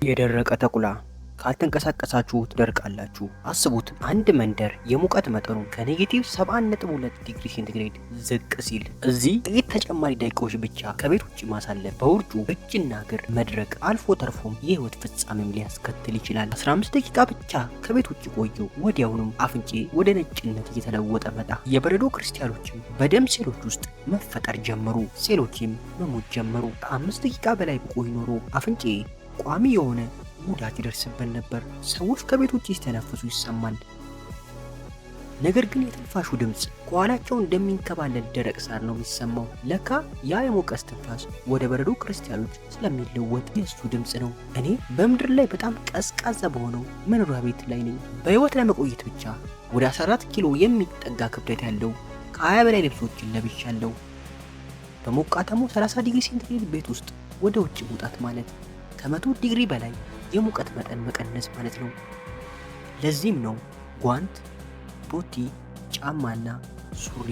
የደረቀ ተኩላ ካልተንቀሳቀሳችሁ ትደርቃላችሁ። አስቡት፣ አንድ መንደር የሙቀት መጠኑ ከኔጌቲቭ 7.2 ዲግሪ ሴንቲግሬድ ዝቅ ሲል እዚህ ጥቂት ተጨማሪ ደቂቃዎች ብቻ ከቤት ውጭ ማሳለፍ በውርጩ እጅና እግር መድረቅ አልፎ ተርፎም የህይወት ፍጻሜም ሊያስከትል ይችላል። 15 ደቂቃ ብቻ ከቤት ውጭ ቆየው፣ ወዲያውኑም አፍንጬ ወደ ነጭነት እየተለወጠ መጣ። የበረዶ ክሪስታሎችም በደም ሴሎች ውስጥ መፈጠር ጀመሩ። ሴሎችም መሞት ጀመሩ። ከ5 ደቂቃ በላይ ብቆይ ኖሮ አፍንጬ ቋሚ የሆነ ጉዳት ይደርስብን ነበር። ሰዎች ከቤት ውጭ ሲተነፍሱ ይሰማል። ነገር ግን የትንፋሹ ድምፅ ከኋላቸው እንደሚንከባለል ደረቅ ሳር ነው የሚሰማው። ለካ ያ የሞቀ እስትንፋስ ወደ በረዶ ክሪስታሎች ስለሚለወጥ የእሱ ድምፅ ነው። እኔ በምድር ላይ በጣም ቀዝቃዛ በሆነው መኖሪያ ቤት ላይ ነኝ። በህይወት ለመቆየት ብቻ ወደ 14 ኪሎ የሚጠጋ ክብደት ያለው ከ20 በላይ ልብሶችን ለብሻለሁ። በሞቃታማው 30 ዲግሪ ሴንቲግሬድ ቤት ውስጥ ወደ ውጭ መውጣት ማለት ከ100 ዲግሪ በላይ የሙቀት መጠን መቀነስ ማለት ነው። ለዚህም ነው ጓንት፣ ቦቲ፣ ጫማና ሱሪ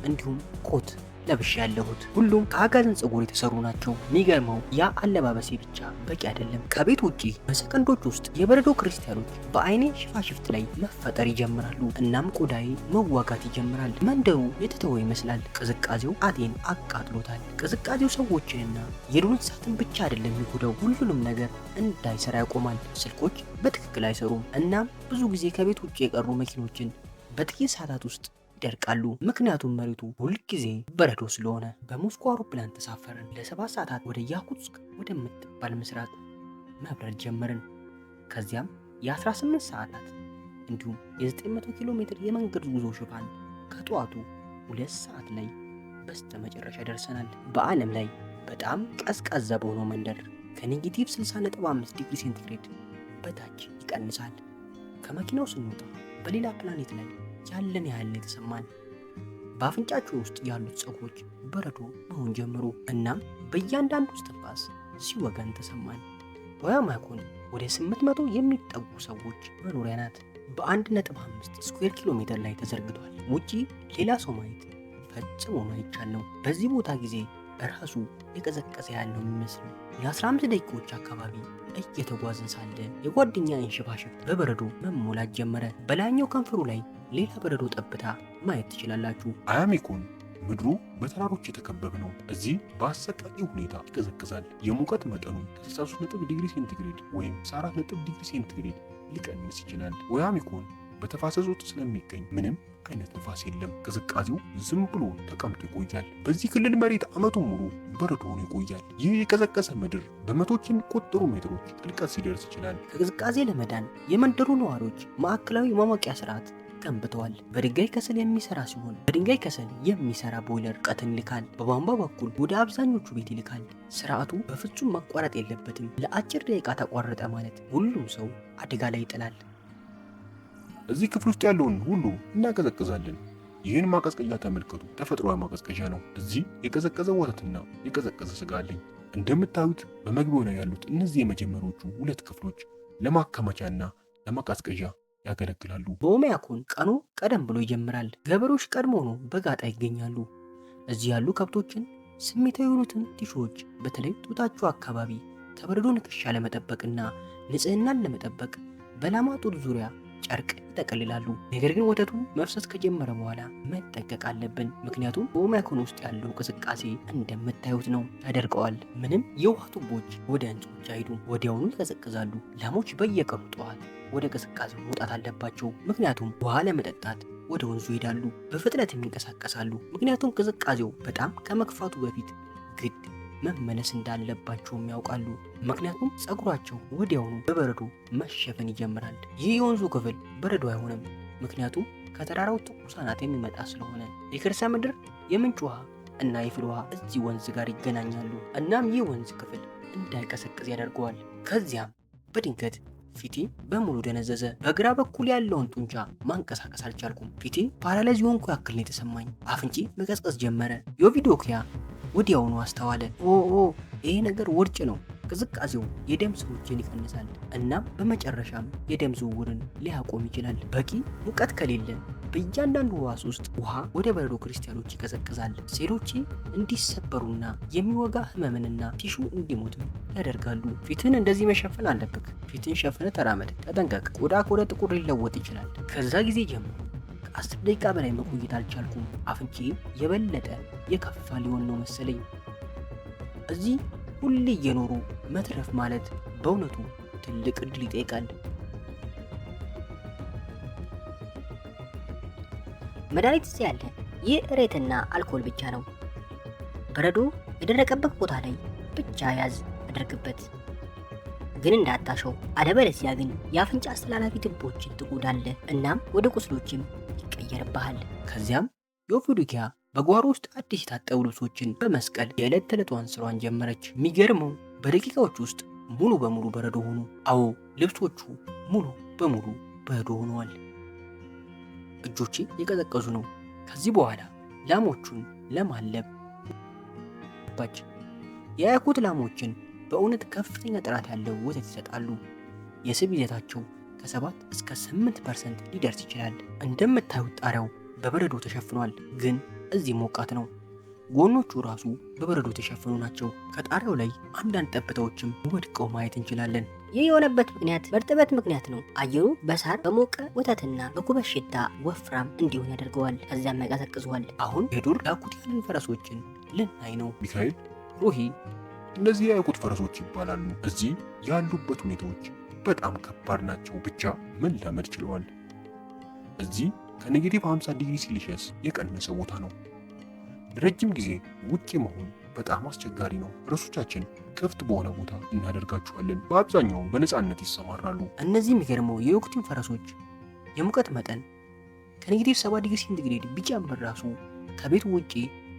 እንዲሁም ኮት ለብሼ ያለሁት። ሁሉም ከአጋዘን ፀጉር የተሰሩ ናቸው። የሚገርመው ያ አለባበሴ ብቻ በቂ አይደለም። ከቤት ውጪ በሰከንዶች ውስጥ የበረዶ ክሪስታሎች በአይኔ ሽፋሽፍት ላይ መፈጠር ይጀምራሉ። እናም ቆዳዬ መዋጋት ይጀምራል። መንደሩ የተተወ ይመስላል። ቅዝቃዜው አጤን አቃጥሎታል። ቅዝቃዜው ሰዎችንና የዱር እንስሳትን ብቻ አይደለም የሚጎዳው፣ ሁሉንም ነገር እንዳይሰራ ያቆማል። ስልኮች በትክክል አይሰሩም። እናም ብዙ ጊዜ ከቤት ውጭ የቀሩ መኪኖችን በጥቂት ሰዓታት ውስጥ ይደርቃሉ። ምክንያቱም መሬቱ ሁልጊዜ በረዶ ስለሆነ። በሞስኮ አውሮፕላን ተሳፈርን። ለ7 ሰዓታት ወደ ያኩትስክ ወደምትባል ምስራቅ መብረር ጀመርን። ከዚያም የ18 ሰዓታት እንዲሁም የ900 ኪሎ ሜትር የመንገድ ጉዞ ሽፋን ከጠዋቱ 2 ሰዓት ላይ በስተ መጨረሻ ደርሰናል። በዓለም ላይ በጣም ቀዝቃዛ በሆነው መንደር ከኔጌቲቭ 60.5 ዲግሪ ሴንቲግሬድ በታች ይቀንሳል። ከመኪናው ስንወጣ በሌላ ፕላኔት ላይ ያለን ያህል የተሰማን። በአፍንጫችን ውስጥ ያሉት ፀጉሮች በረዶ መሆን ጀመሩ። እናም በእያንዳንዱ እስትንፋስ ሲወጋን ተሰማን። ኦያማኮን ወደ 800 የሚጠጉ ሰዎች መኖሪያ ናት። በ1.5 ስኩዌር ኪሎ ሜትር ላይ ተዘርግቷል። ውጪ ሌላ ሰው ማየት ፈጽሞ ማይቻል ነው። በዚህ ቦታ ጊዜ ራሱ የቀዘቀዘ ያህል ነው የሚመስለው። ለ15 ደቂቃዎች አካባቢ እየተጓዝን ሳለ የጓደኛ እንሽፋሽፍት በበረዶ መሞላት ጀመረ። በላይኛው ከንፈሩ ላይ ሌላ በረዶ ጠብታ ማየት ትችላላችሁ። አያሜኮን ምድሩ በተራሮች የተከበበ ነው። እዚህ በአሰቃቂ ሁኔታ ይቀዘቅዛል። የሙቀት መጠኑ ከ63 ዲግሪ ሴንቲግሬድ ወይም 4 ዲግሪ ሴንቲግሬድ ሊቀንስ ይችላል። ኦያሜኮን በተፋሰስ ውስጥ ስለሚገኝ ምንም አይነት ንፋስ የለም። ቅዝቃዜው ዝም ብሎ ተቀምጦ ይቆያል። በዚህ ክልል መሬት ዓመቱን ሙሉ በረዶ ሆኖ ይቆያል። ይህ የቀዘቀዘ ምድር በመቶዎች የሚቆጠሩ ሜትሮች ጥልቀት ሲደርስ ይችላል። ከቅዝቃዜ ለመዳን የመንደሩ ነዋሪዎች ማዕከላዊ ማሞቂያ ስርዓት ገንብተዋል። በድንጋይ ከሰል የሚሰራ ሲሆን በድንጋይ ከሰል የሚሰራ ቦይለር ቀትን ይልካል። በቧንቧ በኩል ወደ አብዛኞቹ ቤት ይልካል። ስርዓቱ በፍጹም መቋረጥ የለበትም። ለአጭር ደቂቃ ተቋረጠ ማለት ሁሉም ሰው አደጋ ላይ ይጥላል። እዚህ ክፍል ውስጥ ያለውን ሁሉ እናቀዘቅዛለን። ይህን ማቀዝቀዣ ተመልከቱ። ተፈጥሯዊ ማቀዝቀዣ ነው። እዚህ የቀዘቀዘ ወተትና የቀዘቀዘ ስጋ አለኝ። እንደምታዩት በመግቢያው ላይ ያሉት እነዚህ የመጀመሪያዎቹ 2 ክፍሎች ለማከማቻና ለማቀዝቀዣ ያገለግላሉ። በኦያማኮን ቀኑ ቀደም ብሎ ይጀምራል። ገበሬዎች ቀድሞውኑ በጋጣ ይገኛሉ። እዚህ ያሉ ከብቶችን ስሜታዊ የሆኑትን ቲሾዎች በተለይ ጡታቸው አካባቢ ከበረዶ ንክሻ ለመጠበቅና ንጽህናን ለመጠበቅ በላማ ጡት ዙሪያ ጨርቅ ይጠቀልላሉ። ነገር ግን ወተቱ መፍሰስ ከጀመረ በኋላ መጠንቀቅ አለብን። ምክንያቱም በኦያማኮን ውስጥ ያለው ቅዝቃዜ እንደምታዩት ነው። ያደርቀዋል። ምንም የውሃ ቱቦች ወደ ህንፃዎች አይሄዱም። ወዲያውኑ ይቀዘቅዛሉ። ላሞች በየቀኑ ጠዋት ወደ ቅዝቃዜው መውጣት አለባቸው። ምክንያቱም ውሃ ለመጠጣት ወደ ወንዙ ይሄዳሉ። በፍጥነት የሚንቀሳቀሳሉ። ምክንያቱም ቅዝቃዜው በጣም ከመክፋቱ በፊት ግድ መመለስ እንዳለባቸውም ያውቃሉ። ምክንያቱም ፀጉራቸው ወዲያውኑ በበረዶ መሸፈን ይጀምራል። ይህ የወንዙ ክፍል በረዶ አይሆንም፣ ምክንያቱም ከተራራው ትኩስ አናት የሚመጣ ስለሆነ። የከርሰ ምድር የምንጭ ውሃ እና የፍል ውሃ እዚህ ወንዝ ጋር ይገናኛሉ። እናም ይህ ወንዝ ክፍል እንዳይቀሰቅዝ ያደርገዋል። ከዚያም በድንገት ፊቴ በሙሉ ደነዘዘ። በግራ በኩል ያለውን ጡንቻ ማንቀሳቀስ አልቻልኩም። ፊቴ ፓራላይዝ የሆንኩ ያክል ነው የተሰማኝ። አፍንጬ መቀዝቀዝ ጀመረ። ዮቪዶኪያ ወዲያውኑ አስተዋለ። ይሄ ነገር ውርጭ ነው። ቅዝቃዜው የደም ስሮችን ይቀንሳል። እናም በመጨረሻም የደም ዝውውርን ሊያቆም ይችላል። በቂ ሙቀት ከሌለ በእያንዳንዱ ሕዋስ ውስጥ ውሃ ወደ በረዶ ክሪስታሎች ይቀዘቅዛል። ሴሎች እንዲሰበሩና የሚወጋ ህመምንና ቲሹ እንዲሞትም ያደርጋሉ። ፊትን እንደዚህ መሸፈን አለብክ። ፊትን ሸፍነ ተራመድ፣ ተጠንቀቅ። ቆዳ ከወደ ጥቁር ሊለወጥ ይችላል። ከዛ ጊዜ ጀምሮ ከ10 ደቂቃ በላይ መቆየት አልቻልኩም። አፍንጬ የበለጠ የከፋ ሊሆን ነው መሰለኝ። እዚህ ሁሌ እየኖሩ መትረፍ ማለት በእውነቱ ትልቅ ዕድል ይጠይቃል። መድኃኒት እዚህ ያለ ይህ እሬትና አልኮል ብቻ ነው። በረዶ የደረቀበት ቦታ ላይ ብቻ ያዝ አድርግበት፣ ግን እንዳታሸው። አለበለዚያ ግን የአፍንጫ አስተላላፊ ትቦችን ትጎዳለህ፣ እናም ወደ ቁስሎችም ይቀየርብሃል። ከዚያም ዮቪዲያ በጓሮ ውስጥ አዲስ የታጠቡ ልብሶችን በመስቀል የዕለት ተዕለቷን ስሯን ጀመረች። የሚገርመው በደቂቃዎች ውስጥ ሙሉ በሙሉ በረዶ ሆኑ። አዎ ልብሶቹ ሙሉ በሙሉ በረዶ ሆነዋል። እጆቼ የቀዘቀዙ ነው። ከዚህ በኋላ ላሞቹን ለማለብ ባች የያኩት ላሞችን በእውነት ከፍተኛ ጥራት ያለው ወተት ይሰጣሉ። የስብ ይዘታቸው ከ7 እስከ 8% ሊደርስ ይችላል። እንደምታዩት ጣሪያው በበረዶ ተሸፍኗል፣ ግን እዚህ ሞቃት ነው። ጎኖቹ ራሱ በበረዶ የተሸፈኑ ናቸው። ከጣሪያው ላይ አንዳንድ ጠብታዎችም ወድቀው ማየት እንችላለን። ይህ የሆነበት ምክንያት በእርጥበት ምክንያት ነው። አየሩ በሳር በሞቀ ወተትና በኩበት ሽታ ወፍራም እንዲሆን ያደርገዋል፣ ከዚያም ያቀዘቅዘዋል። አሁን የዱር ያኩቲያንን ፈረሶችን ልናይ ነው። ሚካኤል፣ ሩሂ፣ እነዚህ የያኩት ፈረሶች ይባላሉ። እዚህ ያሉበት ሁኔታዎች በጣም ከባድ ናቸው። ብቻ ምን ለመድ ችለዋል። እዚህ ከኔጌቲቭ 50 ዲግሪ ሴልሺየስ የቀነሰ ቦታ ነው። ለረጅም ጊዜ ውጪ መሆን በጣም አስቸጋሪ ነው። ፈረሶቻችን ክፍት በሆነ ቦታ እናደርጋቸዋለን። በአብዛኛው በነፃነት ይሰማራሉ። እነዚህ የሚገርመው የያኩቲን ፈረሶች የሙቀት መጠን ከኔጌቲቭ 7 ዲግሪ ሴንቲግሬድ ቢጨምር ራሱ ከቤት ውጪ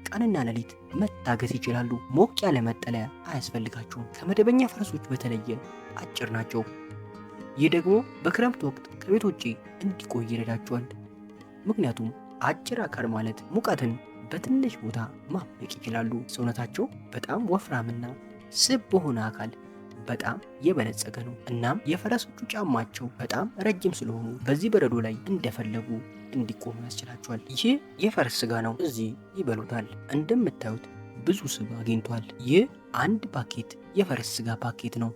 ቀንና ሌሊት መታገስ ይችላሉ። ሞቅ ያለ መጠለያ አያስፈልጋቸውም። ከመደበኛ ፈረሶች በተለየ አጭር ናቸው። ይህ ደግሞ በክረምት ወቅት ከቤት ውጪ እንዲቆይ ይረዳቸዋል። ምክንያቱም አጭር አካል ማለት ሙቀትን በትንሽ ቦታ ማሞቅ ይችላሉ። ሰውነታቸው በጣም ወፍራምና ስብ በሆነ አካል በጣም የበለጸገ ነው። እናም የፈረሶቹ ጫማቸው በጣም ረጅም ስለሆኑ በዚህ በረዶ ላይ እንደፈለጉ እንዲቆሙ ያስችላቸዋል። ይህ የፈረስ ስጋ ነው። እዚህ ይበሉታል። እንደምታዩት ብዙ ስብ አግኝቷል። ይህ አንድ ፓኬት የፈረስ ስጋ ፓኬት ነው።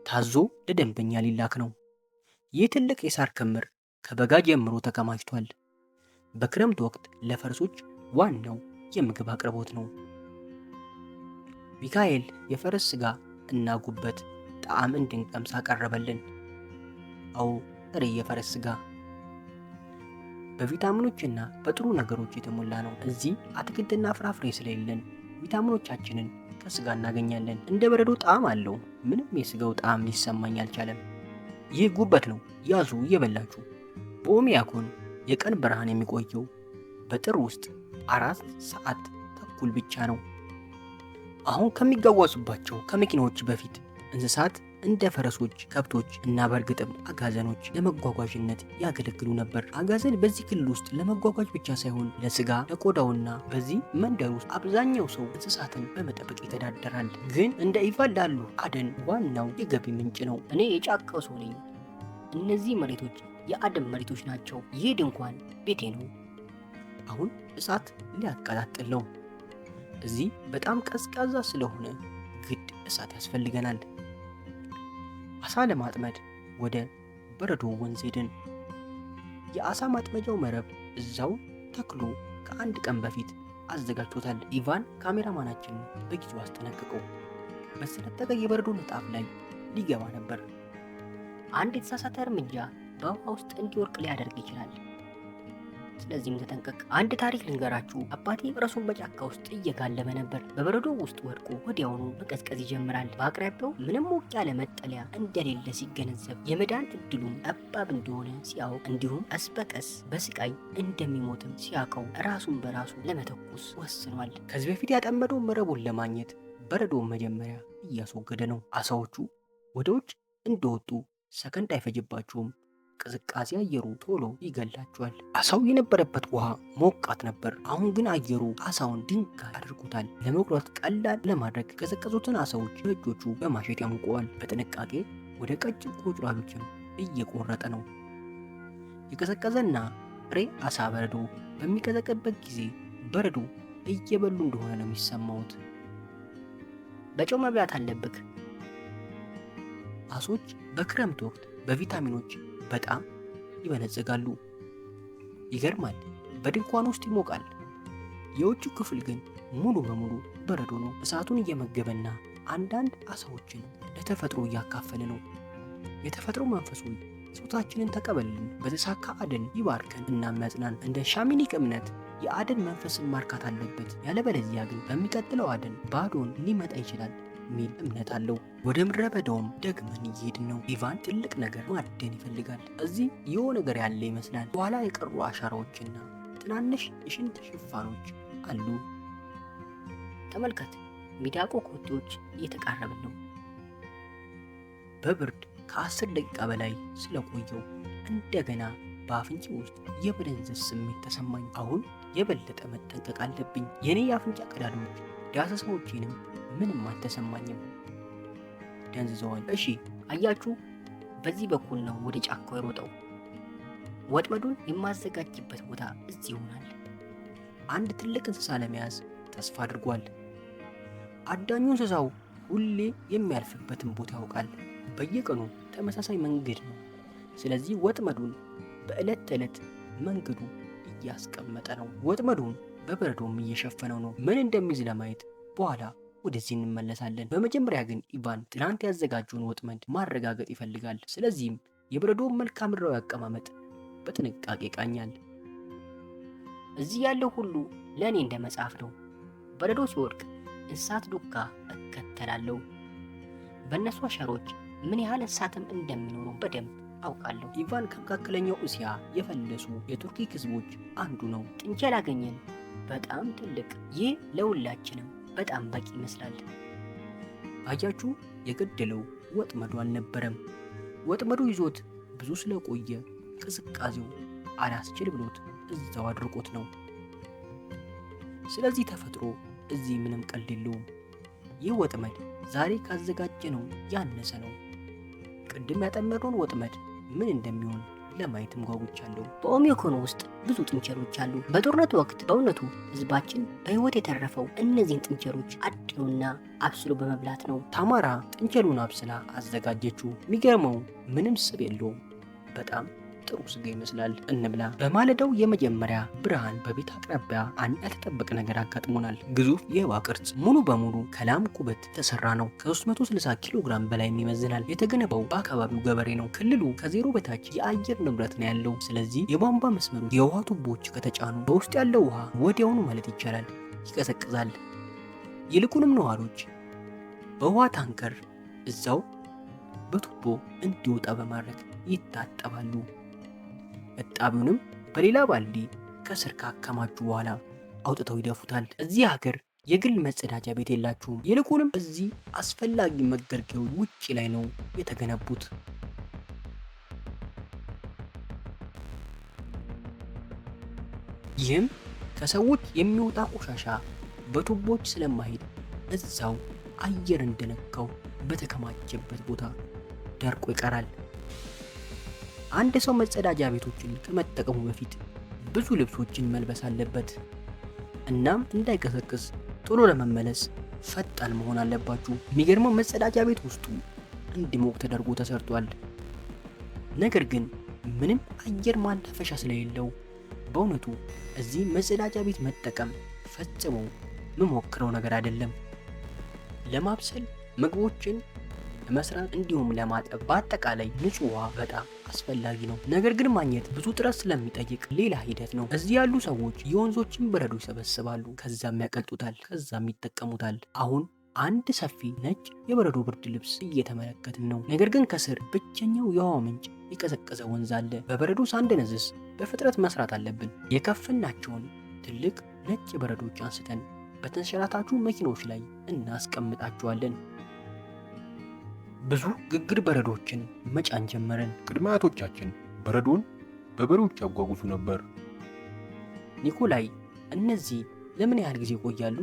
ታዞ ለደንበኛ ሊላክ ነው። ይህ ትልቅ የሳር ክምር ከበጋ ጀምሮ ተከማችቷል። በክረምት ወቅት ለፈረሶች ዋናው የምግብ አቅርቦት ነው። ሚካኤል የፈረስ ስጋ እና ጉበት ጣዕም እንድንቀምስ አቀረበልን። አዎ ጥሬ የፈረስ ስጋ በቪታሚኖችና በጥሩ ነገሮች የተሞላ ነው። እዚህ አትክልትና ፍራፍሬ ስለሌለን ቪታሚኖቻችንን ከስጋ እናገኛለን። እንደ በረዶ ጣዕም አለው። ምንም የስጋው ጣዕም ሊሰማኝ አልቻለም። ይህ ጉበት ነው። ያዙ እየበላችሁ። በኦሚያኮን የቀን ብርሃን የሚቆየው በጥር ውስጥ 4 ሰዓት ተኩል ብቻ ነው። አሁን ከሚጓጓዙባቸው ከመኪናዎች በፊት እንስሳት እንደ ፈረሶች፣ ከብቶች እና በእርግጥም አጋዘኖች ለመጓጓዥነት ያገለግሉ ነበር። አጋዘን በዚህ ክልል ውስጥ ለመጓጓዥ ብቻ ሳይሆን ለስጋ፣ ለቆዳውና በዚህ መንደር ውስጥ አብዛኛው ሰው እንስሳትን በመጠበቅ ይተዳደራል። ግን እንደ ኢቫን ላሉ አደን ዋናው የገቢ ምንጭ ነው። እኔ የጫካው ሰው ነኝ። እነዚህ መሬቶች የአደን መሬቶች ናቸው። ይህ ድንኳን ቤቴ ነው። አሁን እሳት ሊያቀጣጥል ነው። እዚህ በጣም ቀዝቃዛ ስለሆነ ግድ እሳት ያስፈልገናል። አሳ ለማጥመድ ወደ በረዶ ወንዝ ሄድን። የአሳ ማጥመጃው መረብ እዛው ተክሎ ከአንድ ቀን በፊት አዘጋጅቶታል። ኢቫን ካሜራማናችን በጊዜው አስጠነቀቀው። በሰነጠቀ የበረዶ ንጣፍ ላይ ሊገባ ነበር። አንድ የተሳሳተ እርምጃ በውሃ ውስጥ እንዲወርቅ ሊያደርግ ይችላል። ስለዚህም ተጠንቀቅ። አንድ ታሪክ ልንገራችሁ። አባቴ ራሱን በጫካ ውስጥ እየጋለበ ነበር። በበረዶ ውስጥ ወድቆ ወዲያውኑ መቀዝቀዝ ይጀምራል። በአቅራቢያው ምንም ሞቅ ያለ መጠለያ እንደሌለ ሲገነዘብ የመዳን እድሉም ጠባብ እንደሆነ ሲያውቅ እንዲሁም ቀስ በቀስ በስቃይ እንደሚሞትም ሲያውቀው ራሱን በራሱ ለመተኮስ ወስኗል። ከዚህ በፊት ያጠመደውን መረቡን ለማግኘት በረዶውን መጀመሪያ እያስወገደ ነው። አሳዎቹ ወደ ውጭ እንደወጡ ሰከንድ አይፈጅባቸውም። ቅዝቃዜ አየሩ ቶሎ ይገላቸዋል። አሳው የነበረበት ውሃ ሞቃት ነበር። አሁን ግን አየሩ አሳውን ድንጋይ አድርጎታል። ለመቁረጥ ቀላል ለማድረግ የቀዘቀዙትን አሳዎች በእጆቹ በማሸት ያሙቀዋል። በጥንቃቄ ወደ ቀጭን ቁርጥራጮችም እየቆረጠ ነው። የቀዘቀዘና ጥሬ አሳ በረዶ በሚቀዘቅዝበት ጊዜ በረዶ እየበሉ እንደሆነ ነው የሚሰማውት። በጨው መብላት አለብክ። አሶች በክረምት ወቅት በቪታሚኖች በጣም ይበለጽጋሉ። ይገርማል። በድንኳን ውስጥ ይሞቃል። የውጭው ክፍል ግን ሙሉ በሙሉ በረዶ ነው። እሳቱን እየመገበና አንዳንድ አሳዎችን ለተፈጥሮ እያካፈለ ነው። የተፈጥሮ መንፈሱ ጾታችንን ተቀበልን፣ በተሳካ አደን ይባርከን እና ያጽናን። እንደ ሻሚኒክ እምነት የአደን መንፈስን ማርካት አለበት፣ ያለበለዚያ ግን በሚቀጥለው አደን ባዶን ሊመጣ ይችላል ሚል እምነት አለው። ወደ ምድረ በዳውም ደግመን እየሄድን ነው። ኢቫን ትልቅ ነገር ማደን ይፈልጋል። እዚህ የሆነ ነገር ያለ ይመስላል። በኋላ የቀሩ አሻራዎችና ትናንሽ የሽንት ሽፋኖች አሉ። ተመልከት፣ ሚዳቆ ኮቴዎች እየተቃረብን ነው። በብርድ ከ10 ደቂቃ በላይ ስለቆየው እንደገና በአፍንጫ ውስጥ የመደንዘዝ ስሜት ተሰማኝ። አሁን የበለጠ መጠንቀቅ አለብኝ። የኔ የአፍንጫ ቀዳዳዎች ዳሰሳዎቼንም ምንም አልተሰማኝም፣ ደንዝዘዋል። እሺ አያችሁ፣ በዚህ በኩል ነው ወደ ጫካው የሮጠው። ወጥመዱን የማዘጋጅበት ቦታ እዚህ ይሆናል። አንድ ትልቅ እንስሳ ለመያዝ ተስፋ አድርጓል። አዳኙ እንስሳው ሁሌ የሚያልፍበትን ቦታ ያውቃል። በየቀኑ ተመሳሳይ መንገድ ነው። ስለዚህ ወጥመዱን በዕለት ተዕለት መንገዱ እያስቀመጠ ነው። ወጥመዱን በበረዶም እየሸፈነው ነው። ምን እንደሚይዝ ለማየት በኋላ ወደዚህ እንመለሳለን። በመጀመሪያ ግን ኢቫን ትናንት ያዘጋጀውን ወጥመድ ማረጋገጥ ይፈልጋል። ስለዚህም የበረዶውን መልክዓ ምድራዊ አቀማመጥ በጥንቃቄ ይቃኛል። እዚህ ያለው ሁሉ ለእኔ እንደ መጽሐፍ ነው። በረዶ ሲወድቅ እንስሳት ዱካ እከተላለሁ። በእነሱ አሻሮች ምን ያህል እንስሳትም እንደሚኖሩ በደንብ አውቃለሁ። ኢቫን ከመካከለኛው እስያ የፈለሱ የቱርኪክ ህዝቦች አንዱ ነው። ጥንቸል አገኘን፣ በጣም ትልቅ። ይህ ለሁላችንም በጣም በቂ ይመስላል። አያችሁ፣ የገደለው ወጥመዱ አልነበረም። ወጥመዱ ይዞት ብዙ ስለቆየ ቅዝቃዜው አላስችል ብሎት እዛው አድርቆት ነው። ስለዚህ ተፈጥሮ እዚህ ምንም ቀልድ የለውም። ይህ ወጥመድ ዛሬ ካዘጋጀነው ያነሰ ነው። ቅድም ያጠመድነውን ወጥመድ ምን እንደሚሆን ለማየትም ጓጉቻለሁ። በኦሚኮን ውስጥ ብዙ ጥንቸሎች አሉ። በጦርነቱ ወቅት በእውነቱ ህዝባችን በህይወት የተረፈው እነዚህን ጥንቸሎች አድኖና አብስሎ በመብላት ነው። ታማራ ጥንቸሉን አብስላ አዘጋጀችው። የሚገርመው ምንም ስብ የለውም። በጣም ጥሩ ስጋ ይመስላል። እንብላ። በማለዳው የመጀመሪያ ብርሃን በቤት አቅራቢያ አንድ ያልተጠበቀ ነገር አጋጥሞናል። ግዙፍ የእባብ ቅርጽ ሙሉ በሙሉ ከላም ኩበት የተሰራ ነው። ከ360 ኪሎ ግራም በላይ ይመዝናል። የተገነባው በአካባቢው ገበሬ ነው። ክልሉ ከዜሮ በታች የአየር ንብረት ነው ያለው። ስለዚህ የቧንቧ መስመሮች፣ የውሃ ቱቦዎች ከተጫኑ በውስጥ ያለው ውሃ ወዲያውኑ ማለት ይቻላል ይቀዘቅዛል። ይልቁንም ነዋሪዎች በውሃ ታንከር እዛው በቱቦ እንዲወጣ በማድረግ ይታጠባሉ። እጣቢውንም በሌላ ባልዲ ከስር ካከማቹ በኋላ አውጥተው ይደፉታል። እዚህ ሀገር የግል መጸዳጃ ቤት የላችሁም። ይልቁንም እዚህ አስፈላጊ መገልገያዎች ውጪ ላይ ነው የተገነቡት። ይህም ከሰዎች የሚወጣ ቆሻሻ በቱቦች ስለማይሄድ እዛው አየር እንደነካው በተከማቸበት ቦታ ደርቆ ይቀራል። አንድ ሰው መጸዳጃ ቤቶችን ከመጠቀሙ በፊት ብዙ ልብሶችን መልበስ አለበት። እናም እንዳይቀሰቅስ ቶሎ ለመመለስ ፈጣን መሆን አለባችሁ። የሚገርመው መጸዳጃ ቤት ውስጡ እንዲሞቅ ተደርጎ ተሰርቷል። ነገር ግን ምንም አየር ማናፈሻ ስለሌለው በእውነቱ እዚህ መጸዳጃ ቤት መጠቀም ፈጽሞ የምሞክረው ነገር አይደለም። ለማብሰል ምግቦችን ለመስራት እንዲሁም ለማጠብ በአጠቃላይ ንጹህ ውሃ በጣም አስፈላጊ ነው። ነገር ግን ማግኘት ብዙ ጥረት ስለሚጠይቅ ሌላ ሂደት ነው። እዚህ ያሉ ሰዎች የወንዞችን በረዶ ይሰበስባሉ፣ ከዛም ያቀልጡታል፣ ከዛም ይጠቀሙታል። አሁን አንድ ሰፊ ነጭ የበረዶ ብርድ ልብስ እየተመለከትን ነው። ነገር ግን ከስር ብቸኛው የውሃ ምንጭ የቀዘቀዘ ወንዝ አለ። በበረዶ ሳንደነዝዝ በፍጥነት መስራት አለብን። የከፈናቸውን ትልቅ ነጭ በረዶች አንስተን በተንሸራታቹ መኪኖች ላይ እናስቀምጣቸዋለን። ብዙ ግግር በረዶችን መጫን ጀመርን። ቅድመ አያቶቻችን በረዶን በበሬዎች ያጓጉዙ ነበር። ኒኮላይ፣ እነዚህ ለምን ያህል ጊዜ ይቆያሉ?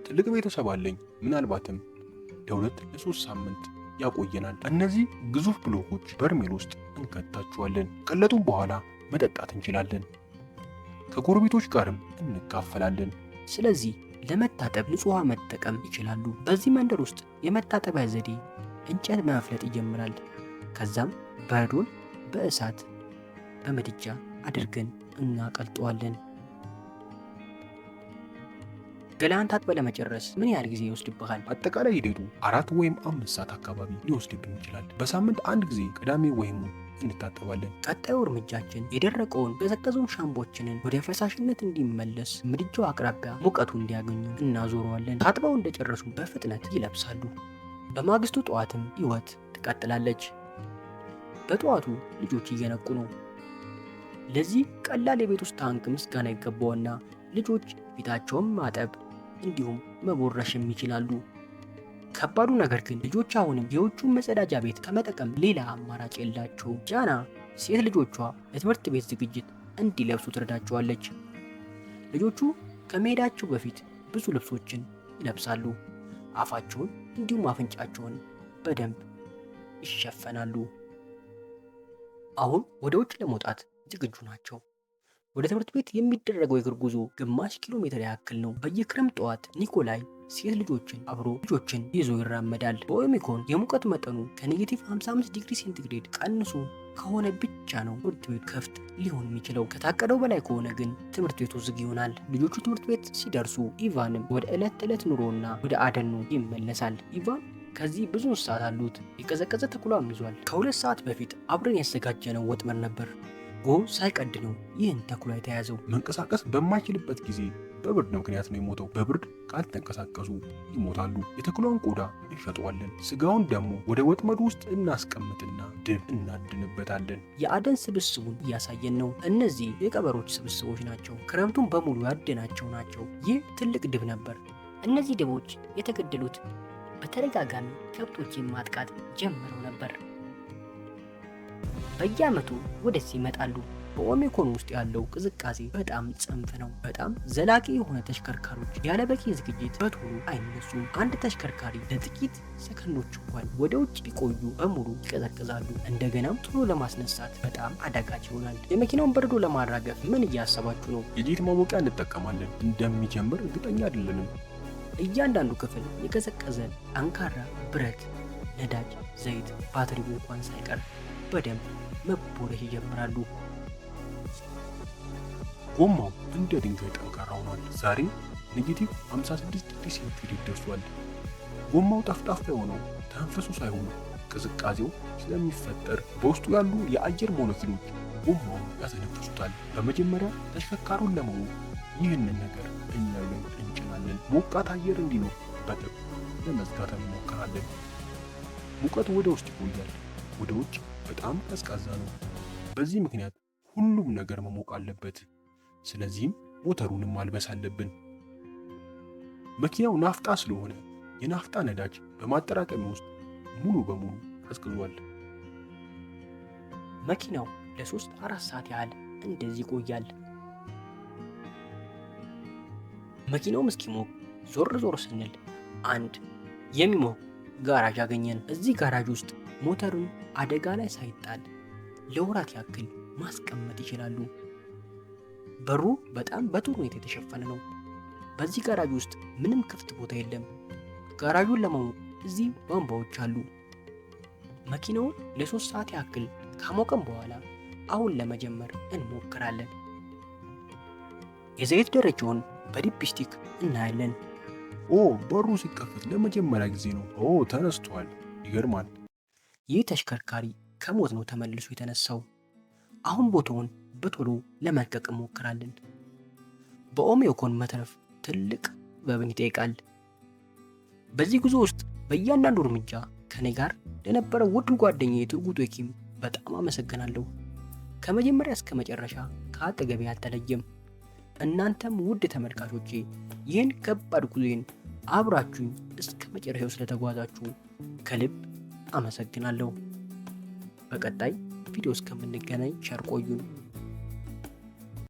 ትልቅ ቤተሰብ አለኝ። ምናልባትም ለ2 ለ3 ሳምንት ያቆየናል። እነዚህ ግዙፍ ብሎኮች በርሜል ውስጥ እንከታቸዋለን። ቀለጡም በኋላ መጠጣት እንችላለን። ከጎረቤቶች ጋርም እንካፈላለን። ስለዚህ ለመታጠብ ንጹህ ውሃ መጠቀም ይችላሉ። በዚህ መንደር ውስጥ የመታጠቢያ ዘዴ እንጨት በመፍለጥ ይጀምራል። ከዛም በረዶን በእሳት በምድጃ አድርገን እናቀልጠዋለን። ገላን ታጥበ ለመጨረስ ምን ያህል ጊዜ ይወስድብሃል? አጠቃላይ ሂደቱ 4 ወይም 5 ሰዓት አካባቢ ሊወስድብን ይችላል። በሳምንት አንድ ጊዜ ቅዳሜ ወይም እንታጠባለን። ቀጣዩ እርምጃችን የደረቀውን ቀዘቀዙን ሻምቦችንን ወደ ፈሳሽነት እንዲመለስ ምድጃው አቅራቢያ ሙቀቱ እንዲያገኙ እናዞረዋለን። ታጥበው እንደጨረሱ በፍጥነት ይለብሳሉ። በማግስቱ ጠዋትም ህይወት ትቀጥላለች። በጠዋቱ ልጆች እየነቁ ነው። ለዚህ ቀላል የቤት ውስጥ ታንክ ምስጋና ይገባውና ልጆች ፊታቸውን ማጠብ እንዲሁም መቦረሽም ይችላሉ። ከባዱ ነገር ግን ልጆች አሁንም የውጩን መጸዳጃ ቤት ከመጠቀም ሌላ አማራጭ የላቸውም። ጃና ሴት ልጆቿ ለትምህርት ቤት ዝግጅት እንዲለብሱ ትረዳቸዋለች። ልጆቹ ከመሄዳቸው በፊት ብዙ ልብሶችን ይለብሳሉ። አፋቸውን እንዲሁም አፍንጫቸውን በደንብ ይሸፈናሉ። አሁን ወደ ውጭ ለመውጣት ዝግጁ ናቸው። ወደ ትምህርት ቤት የሚደረገው የእግር ጉዞ ግማሽ ኪሎ ሜትር ያክል ነው። በየክረምት ጠዋት ኒኮላይ ሴት ልጆችን አብሮ ልጆችን ይዞ ይራመዳል። በኦሚኮን የሙቀት መጠኑ ከኔጌቲቭ 55 ዲግሪ ሴንቲግሬድ ቀንሶ ከሆነ ብቻ ነው ትምህርት ቤት ክፍት ሊሆን የሚችለው። ከታቀደው በላይ ከሆነ ግን ትምህርት ቤቱ ዝግ ይሆናል። ልጆቹ ትምህርት ቤት ሲደርሱ ኢቫንም ወደ ዕለት ተዕለት ኑሮና ወደ አደኑ ይመለሳል። ኢቫን ከዚህ ብዙ እንስሳት አሉት። የቀዘቀዘ ተኩላም ይዟል። ከ2 ሰዓት በፊት አብረን ያዘጋጀነው ወጥመድ ነበር። ጎ ሳይቀድ ነው ይህን ተኩላ የተያዘው። መንቀሳቀስ በማይችልበት ጊዜ በብርድ ምክንያት ነው የሞተው። በብርድ ካልተንቀሳቀሱ ይሞታሉ። የተኩላውን ቆዳ እንሸጠዋለን። ስጋውን ደግሞ ወደ ወጥመዱ ውስጥ እናስቀምጥና ድብ እናድንበታለን። የአደን ስብስቡን እያሳየን ነው። እነዚህ የቀበሮች ስብስቦች ናቸው። ክረምቱን በሙሉ ያደናቸው ናቸው። ይህ ትልቅ ድብ ነበር። እነዚህ ድቦች የተገደሉት በተደጋጋሚ ከብቶችን ማጥቃት ጀምረው ነበር። በየዓመቱ ወደዚህ ይመጣሉ። በኦሚኮን ውስጥ ያለው ቅዝቃዜ በጣም ጽንፍ ነው። በጣም ዘላቂ የሆነ ተሽከርካሪዎች ያለ በቂ ዝግጅት በቶሎ አይነሱም። አንድ ተሽከርካሪ ለጥቂት ሰከንዶች እንኳን ወደ ውጭ ቢቆዩ በሙሉ ይቀዘቅዛሉ። እንደገናም ቶሎ ለማስነሳት በጣም አዳጋች ይሆናል። የመኪናውን በረዶ ለማራገፍ ምን እያሰባችሁ ነው? የጄት ማሞቂያ እንጠቀማለን። እንደሚጀምር እርግጠኛ አይደለንም። እያንዳንዱ ክፍል የቀዘቀዘ ጠንካራ ብረት፣ ነዳጅ፣ ዘይት፣ ባትሪ እንኳን ሳይቀር በደንብ መቦረሽ ይጀምራሉ። ጎማው እንደ ድንጋይ ጠንካራ ሆኗል። ዛሬ ኔጌቲቭ 56 ዲግሪ ሴንቲግሬድ ደርሷል። ጎማው ጠፍጣፋ የሆነው ተንፈሱ ሳይሆን ቅዝቃዜው ስለሚፈጠር በውስጡ ያሉ የአየር ሞለኪሎች ጎማውን ያተነፍሱታል። በመጀመሪያ ተሽከርካሪውን ለመሞቅ ይህንን ነገር እናለን እንጭናለን። ሞቃት አየር እንዲኖር በጥብቅ ለመዝጋት እንሞክራለን። ሙቀቱ ወደ ውስጥ ይቆያል። ወደ ውጭ በጣም ቀዝቃዛ ነው። በዚህ ምክንያት ሁሉም ነገር መሞቅ አለበት። ስለዚህም ሞተሩንም ማልበስ አለብን። መኪናው ናፍጣ ስለሆነ የናፍጣ ነዳጅ በማጠራቀሚያ ውስጥ ሙሉ በሙሉ ቀዝቅዟል። መኪናው ለ3-4 ሰዓት ያህል እንደዚህ ይቆያል። መኪናውም እስኪሞቅ ዞር ዞር ስንል አንድ የሚሞቅ ጋራጅ አገኘን። እዚህ ጋራጅ ውስጥ ሞተሩን አደጋ ላይ ሳይጣል ለወራት ያክል ማስቀመጥ ይችላሉ። በሩ በጣም በጥሩ ሁኔታ የተሸፈነ ነው። በዚህ ጋራጅ ውስጥ ምንም ክፍት ቦታ የለም። ጋራጁን ለመሞቅ እዚህ ቧንቧዎች አሉ። መኪናውን ለ3 ሰዓት ያክል ካሞቀም በኋላ አሁን ለመጀመር እንሞክራለን። የዘይት ደረጃውን በዲፕስቲክ እናያለን። ኦ በሩ ሲከፈት ለመጀመሪያ ጊዜ ነው። ኦ ተነስቷል። ይገርማል። ይህ ተሽከርካሪ ከሞት ነው ተመልሶ የተነሳው። አሁን ቦታውን በቶሎ ለመልቀቅ እንሞክራለን። በኦሚኮን መትረፍ ትልቅ ጥበብን ይጠይቃል። በዚህ ጉዞ ውስጥ በእያንዳንዱ እርምጃ ከኔ ጋር ለነበረው ውድ ጓደኛዬ ትርጉቶ ኪም በጣም አመሰግናለሁ። ከመጀመሪያ እስከ መጨረሻ ከአጠገቤ አልተለየም። እናንተም ውድ ተመልካቾቼ ይህን ከባድ ጉዞዬን አብራችሁኝ እስከ መጨረሻው ስለተጓዛችሁ ከልብ አመሰግናለሁ። በቀጣይ ቪዲዮ እስከምንገናኝ ቸር ቆዩን።